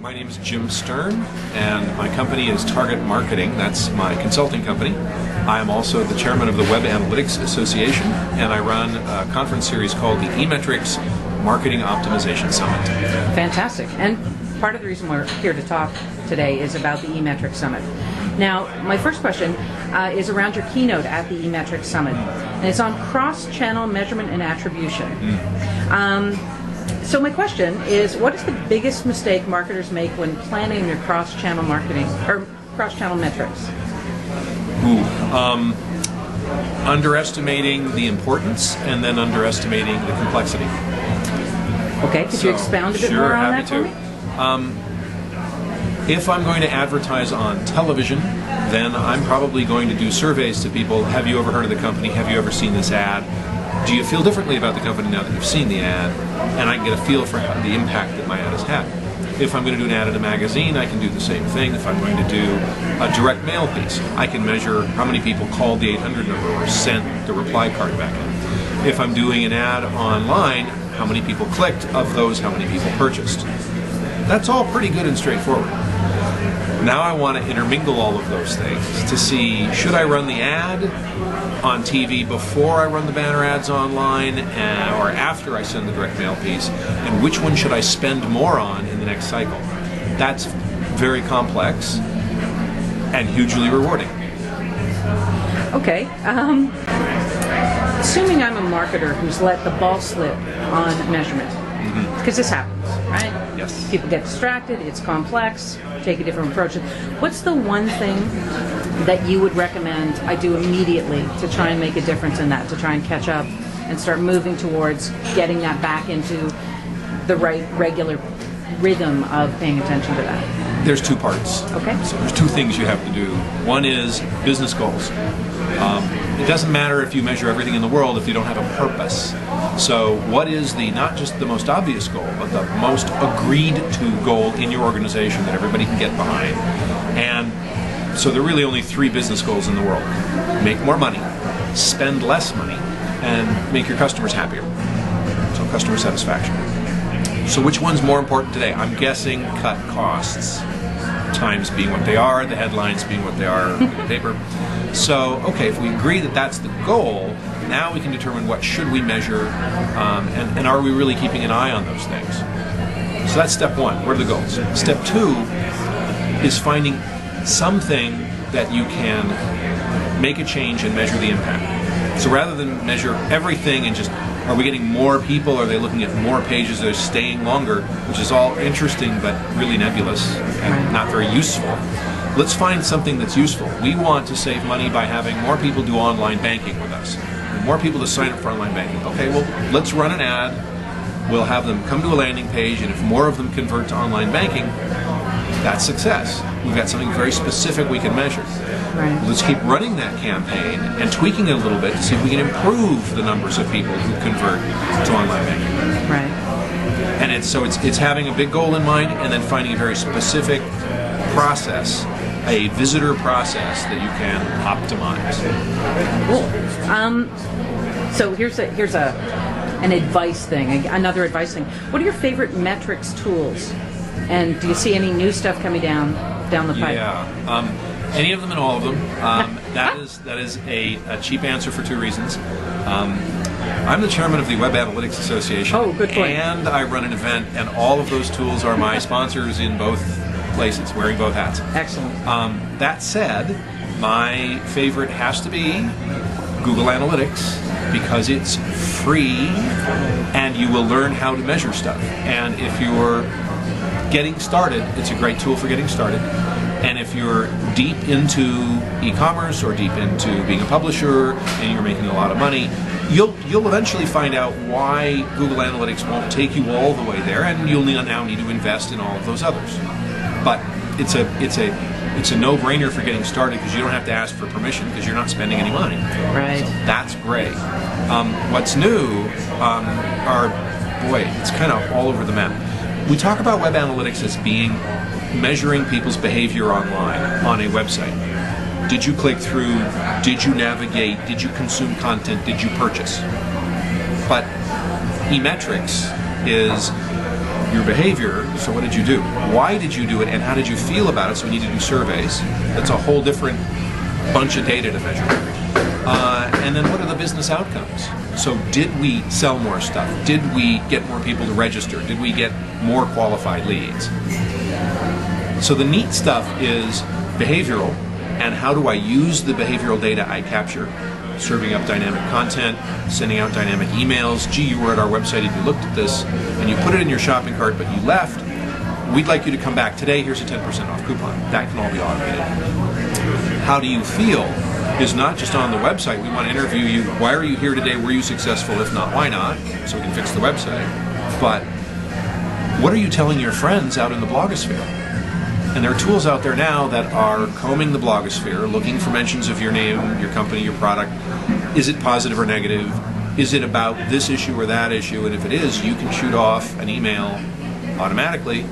My name is Jim Sterne, and my company is Target Marketing. That's my consulting company. I am also the chairman of the Web Analytics Association, and I run a conference series called the eMetrics Marketing Optimization Summit. Fantastic. And part of the reason we're here to talk today is about the eMetrics Summit. Now, my first question is around your keynote at the eMetrics Summit, and it's on cross-channel measurement and attribution. So my question is, what is the biggest mistake marketers make when planning their cross-channel marketing or cross-channel metrics? Underestimating the importance and then underestimating the complexity. Okay, could you expound a bit more on that for me? If I'm going to advertise on television, then I'm probably going to do surveys to people. Have you ever heard of the company? Have you ever seen this ad? Do you feel differently about the company now that you've seen the ad? And I can get a feel for the impact that my ad has had. If I'm going to do an ad in a magazine, I can do the same thing. If I'm going to do a direct mail piece, I can measure how many people called the 800 number or sent the reply card back in. If I'm doing an ad online, how many people clicked? Of those, how many people purchased? That's all pretty good and straightforward. Now I want to intermingle all of those things to see, should I run the ad on TV before I run the banner ads online or after I send the direct mail piece, and which one should I spend more on in the next cycle? That's very complex and hugely rewarding. Okay. Assuming I'm a marketer who's let the ball slip on measurement, because this happens, right? Yes. People get distracted, it's complex, take a different approach. What's the one thing that you would recommend I do immediately to try and make a difference in that, to try and catch up and start moving towards getting that back into the right regular rhythm of paying attention to that? There's two parts. Okay. So there's two things you have to do. One is business goals. It doesn't matter if you measure everything in the world if you don't have a purpose. So what is not just the most obvious goal, but the most agreed to goal in your organization that everybody can get behind? And so there are really only three business goals in the world. Make more money, spend less money, and make your customers happier. So customer satisfaction. So which one's more important today? I'm guessing cut costs. Times being what they are, the headlines being what they are in the paper. So, okay, if we agree that that's the goal, now we can determine what should we measure, and are we really keeping an eye on those things? So that's step one. What are the goals? Step two is finding something that you can make a change and measure the impact. So rather than measure everything and just, are we getting more people? Are they looking at more pages? Are they staying longer? Which is all interesting but really nebulous and not very useful. Let's find something that's useful. We want to save money by having more people do online banking with us. More people to sign up for online banking. Okay, well, let's run an ad. We'll have them come to a landing page, and if more of them convert to online banking, that's success. We've got something very specific we can measure. Right. Let's keep running that campaign and tweaking it a little bit to see if we can improve the numbers of people who convert to online banking. Right. And it's having a big goal in mind and then finding a very specific process, a visitor process that you can optimize. Cool. So here's an advice thing, another advice thing. What are your favorite metrics tools? And do you see any new stuff coming down the pipe? Yeah. Any of them and all of them. That is a cheap answer for two reasons. I'm the chairman of the Web Analytics Association. Oh, good point. And I run an event, and all of those tools are my sponsors in both places, wearing both hats. Excellent. That said, my favorite has to be Google Analytics, because it's free and you will learn how to measure stuff. And if you're getting started, it's a great tool for getting started. And if you're deep into e-commerce or deep into being a publisher and you're making a lot of money, you'll eventually find out why Google Analytics won't take you all the way there, and you'll now need to invest in all of those others. But it's a no-brainer for getting started, because you don't have to ask for permission because you're not spending any money. Right. So that's great. What's new it's kind of all over the map. We talk about web analytics as being measuring people's behavior online on a website. Did you click through? Did you navigate? Did you consume content? Did you purchase? But eMetrics is your behavior. So what did you do? Why did you do it, and how did you feel about it? So we need to do surveys. That's a whole different bunch of data to measure. And then what are the business outcomes? So did we sell more stuff? Did we get more people to register? Did we get more qualified leads? So the neat stuff is behavioral, and how do I use the behavioral data I capture? Serving up dynamic content, sending out dynamic emails. Gee, you were at our website and you looked at this, and you put it in your shopping cart, but you left. We'd like you to come back today. Here's a 10% off coupon. That can all be automated. How do you feel is not just on the website. We want to interview you. Why are you here today? Were you successful? If not, why not? So we can fix the website. But what are you telling your friends out in the blogosphere? And there are tools out there now that are combing the blogosphere, looking for mentions of your name, your company, your product. Is it positive or negative? Is it about this issue or that issue? And if it is, you can shoot off an email automatically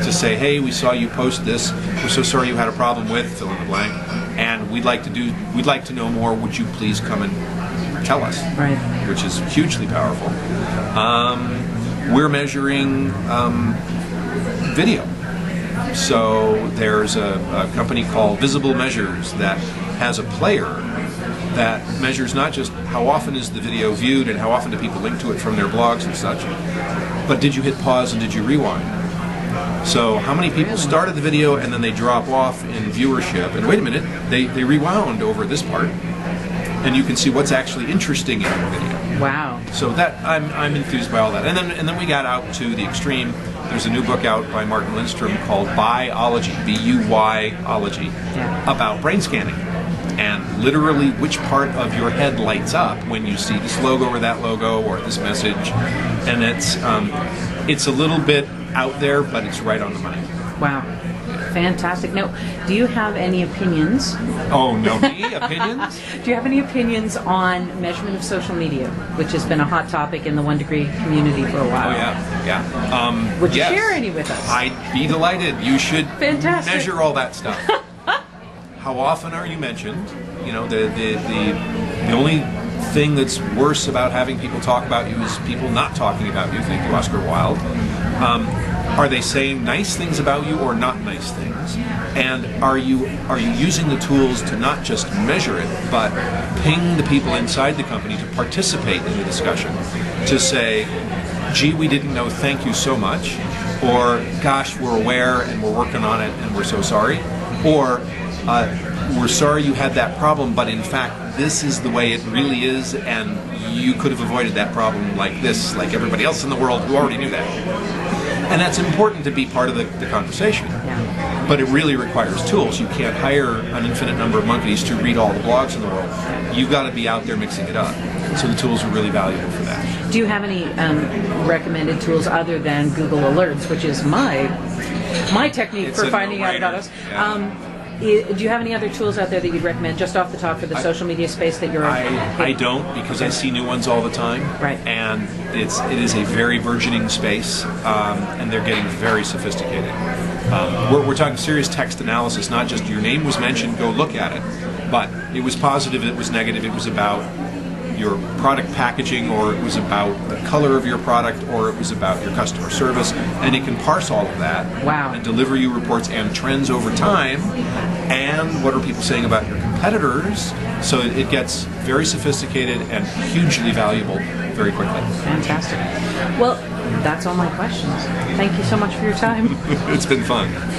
to say, hey, we saw you post this. We're so sorry you had a problem with fill in the blank, and we'd like to know more. Would you please come and tell us? Right. Which is hugely powerful. We're measuring video. So there's a company called Visible Measures that has a player that measures not just how often is the video viewed and how often do people link to it from their blogs and such, but did you hit pause and did you rewind? So how many people started the video and then they drop off in viewership, and wait a minute, they rewound over this part, and you can see what's actually interesting in the video. Wow. So that I'm enthused by all that. And then we got out to the extreme. There's a new book out by Martin Lindstrom called Biology, B-U-Y-ology, about brain scanning. And literally which part of your head lights up when you see this logo or that logo or this message. And it's a little bit out there, but it's right on the money. Wow. Fantastic. Now, do you have any opinions? Oh, no, me? Opinions? Do you have any opinions on measurement of social media, which has been a hot topic in the 1 Degree community for a while? Oh, yeah. Would you yes. share any with us? I'd be delighted. You should Fantastic. measure all that stuff. How often are you mentioned? You know, the only thing that's worse about having people talk about you is people not talking about you. Thank you, Oscar Wilde. Are they saying nice things about you or not nice things? And are you using the tools to not just measure it, but ping the people inside the company to participate in the discussion, to say, gee, we didn't know, thank you so much, or gosh, we're aware and we're working on it and we're so sorry, or we're sorry you had that problem, but in fact this is the way it really is, and you could have avoided that problem like this, like everybody else in the world who already knew that. And that's important to be part of the conversation. Yeah. But it really requires tools. You can't hire an infinite number of monkeys to read all the blogs in the world. You've got to be out there mixing it up. So the tools are really valuable for that. Do you have any recommended tools other than Google Alerts, which is my technique It's for a finding out no-brainer. about us? Yeah. Do you have any other tools out there that you'd recommend, just off the top, for the social media space that you're? I don't, because I see new ones all the time. Right. And it is a very burgeoning space, and they're getting very sophisticated. We're talking serious text analysis, not just your name was mentioned, go look at it. But it was positive, it was negative, it was about your product packaging, or it was about the color of your product, or it was about your customer service, and it can parse all of that. Wow. And deliver you reports and trends over time, and what are people saying about your competitors. So it gets very sophisticated and hugely valuable very quickly. Fantastic. Well, that's all my questions. Thank you so much for your time. It's been fun.